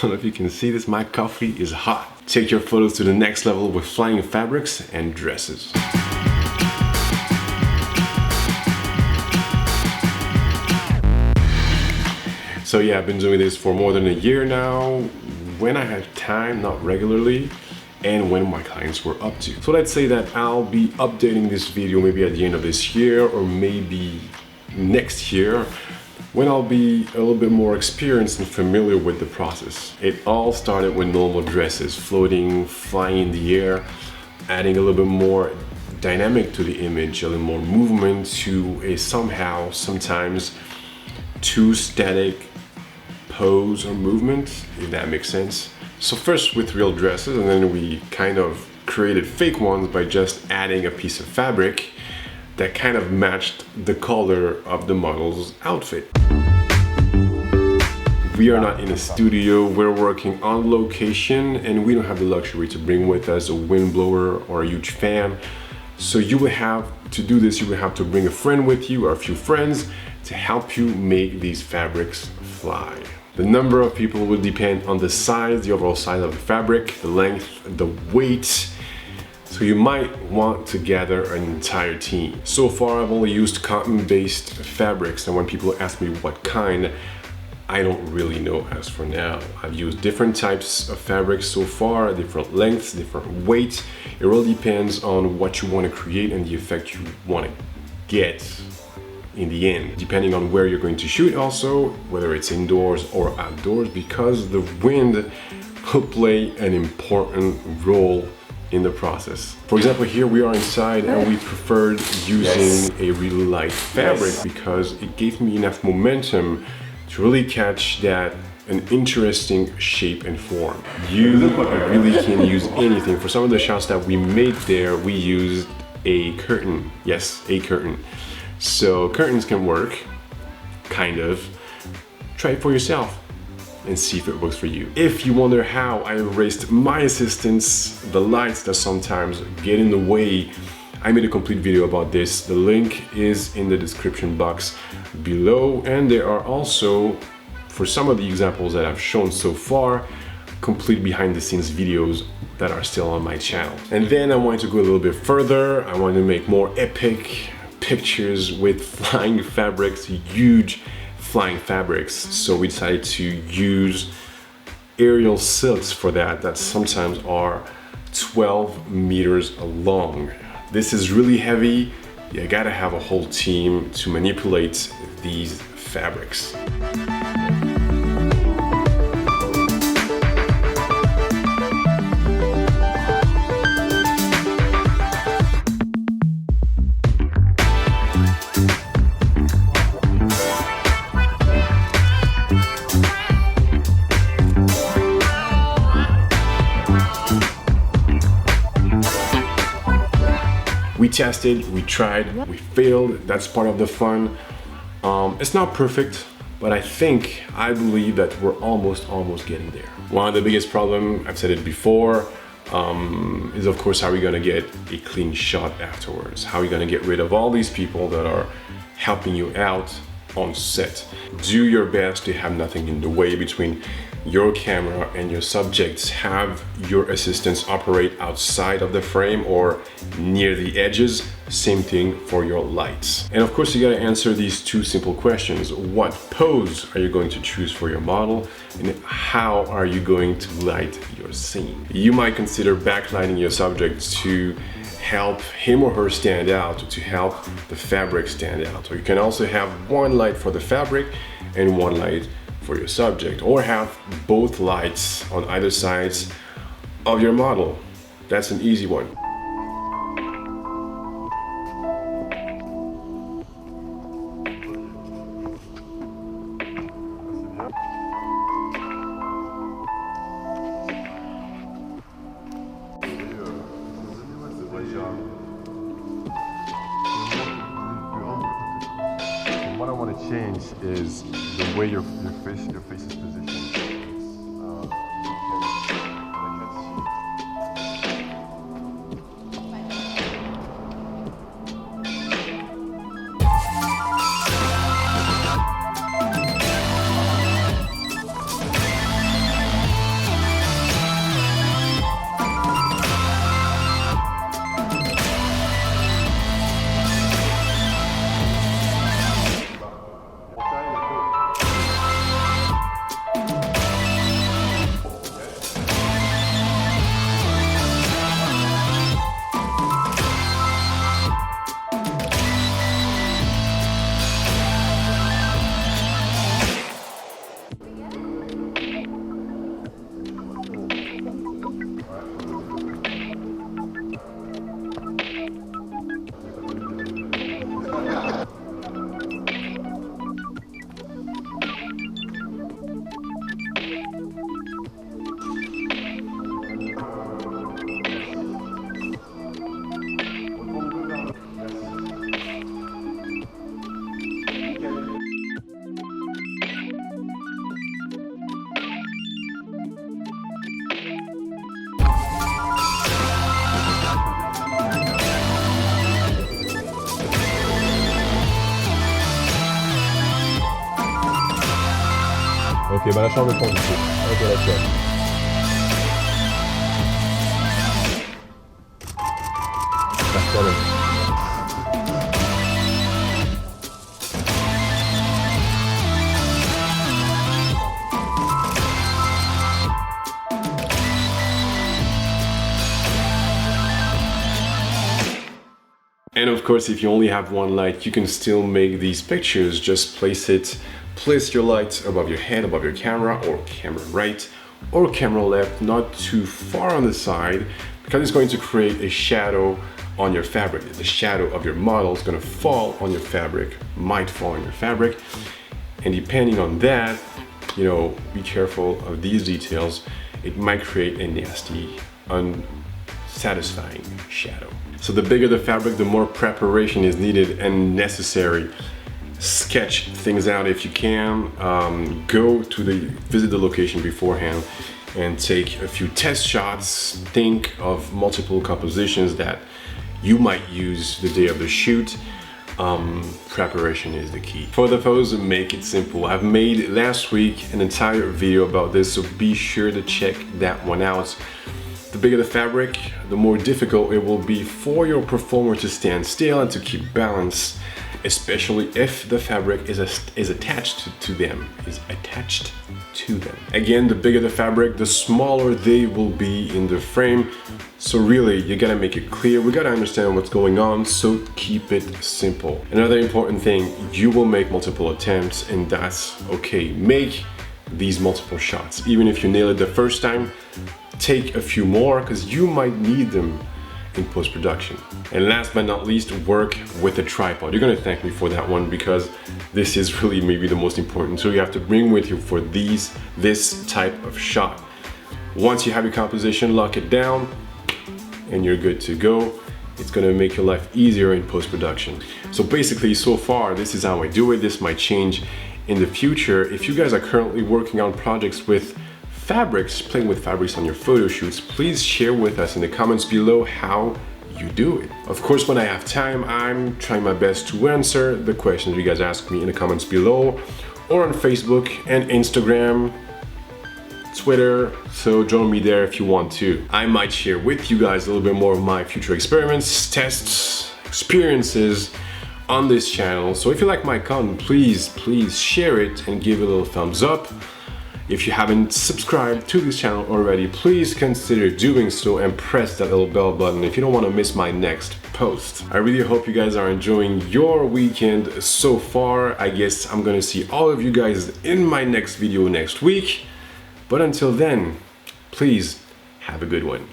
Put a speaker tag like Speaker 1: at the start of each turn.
Speaker 1: don't know if you can see this, my coffee is hot. Take your photos to the next level with flying fabrics and dresses. So yeah, I've been doing this for more than a year now, when I have time, not regularly, and when my clients were up to. So let's say that I'll be updating this video maybe at the end of this year or maybe next year, when I'll be a little bit more experienced and familiar with the process. It all started with normal dresses, floating, flying in the air, adding a little bit more dynamic to the image, a little more movement to a somehow, sometimes too static pose or movement, if that makes sense. So first with real dresses, and then we kind of created fake ones by just adding a piece of fabric that kind of matched the color of the model's outfit. We are not in a studio, we're working on location, and we don't have the luxury to bring with us a windblower or a huge fan. So you will have to do this, you will have to bring a friend with you or a few friends to help you make these fabrics fly. The number of people will depend on the size, the overall size of the fabric, the length, the weight. So you might want to gather an entire team. So far, I've only used cotton-based fabrics, and when people ask me what kind, I don't really know as for now. I've used different types of fabrics so far, different lengths, different weights. It really depends on what you want to create and the effect you want to get in the end, depending on where you're going to shoot also, whether it's indoors or outdoors, because the wind will play an important role in the process. For example, here we are inside and we preferred using a really light fabric because it gave me enough momentum to really catch that an interesting shape and form. You really can use anything. For some of the shots that we made there, we used a curtain. Yes, a curtain. So curtains can work, kind of. Try it for yourself and see if it works for you. If you wonder how I erased my assistants, the lights that sometimes get in the way, I made a complete video about this. The link is in the description box below, and there are also, for some of the examples that I've shown so far, complete behind the scenes videos that are still on my channel. And then I wanted to go a little bit further. I wanted to make more epic pictures with flying fabrics, huge flying fabrics. So we decided to use aerial silks for that sometimes are 12 meters long. This is really heavy. You gotta have a whole team to manipulate these fabrics. We tested, we tried, we failed. That's part of the fun. It's not perfect, but I believe that we're almost getting there. One of the biggest problems, I've said it before, is of course how are we gonna get a clean shot afterwards? How are we gonna get rid of all these people that are helping you out on set? Do your best to have nothing in the way between your camera and your subjects. Have your assistants operate outside of the frame or near the edges. Same thing for your lights. And of course you gotta answer these two simple questions. What pose are you going to choose for your model? And how are you going to light your scene? You might consider backlighting your subject to help him or her stand out, to help the fabric stand out. Or you can also have one light for the fabric and one light for your subject, or have both lights on either sides of your model. That's an easy one. What I want to change is the way your face is positioned. Ok, bah la chambre est du coup. Ok, d'accord. And of course, if you only have one light, you can still make these pictures. Just place your light above your head, above your camera, or camera right, or camera left, not too far on the side, because it's going to create a shadow on your fabric. The shadow of your model is going to fall on your fabric, might fall on your fabric. And depending on that, you know, be careful of these details. It might create a nasty, unsatisfying shadow. So the bigger the fabric, the more preparation is needed and necessary. Sketch things out if you can. Visit the location beforehand and take a few test shots. Think of multiple compositions that you might use the day of the shoot. Preparation is the key. For the pose, make it simple. I've made last week an entire video about this, so be sure to check that one out. The bigger the fabric, the more difficult it will be for your performer to stand still and to keep balance, especially if the fabric is attached to them. Again, the bigger the fabric, the smaller they will be in the frame. So really, you gotta make it clear. We gotta understand what's going on, so keep it simple. Another important thing, you will make multiple attempts, and that's okay. Make these multiple shots. Even if you nail it the first time, take a few more, because you might need them in post-production. And last but not least, work with a tripod. You're gonna thank me for that one, because this is really maybe the most important. So you have to bring with you for this type of shot. Once you have your composition, lock it down, and you're good to go. It's gonna make your life easier in post-production. So basically, so far, this is how I do it. This might change in the future. If you guys are currently working on projects with fabrics, playing with fabrics on your photo shoots, please share with us in the comments below how you do it. Of course, when I have time, I'm trying my best to answer the questions you guys ask me in the comments below, or on Facebook and Instagram, Twitter, so join me there if you want to. I might share with you guys a little bit more of my future experiments, tests, experiences on this channel. So if you like my content, please share it and give it a little thumbs up. If you haven't subscribed to this channel already, please consider doing so and press that little bell button if you don't want to miss my next post. I really hope you guys are enjoying your weekend so far. I guess I'm gonna see all of you guys in my next video next week. But until then, please have a good one.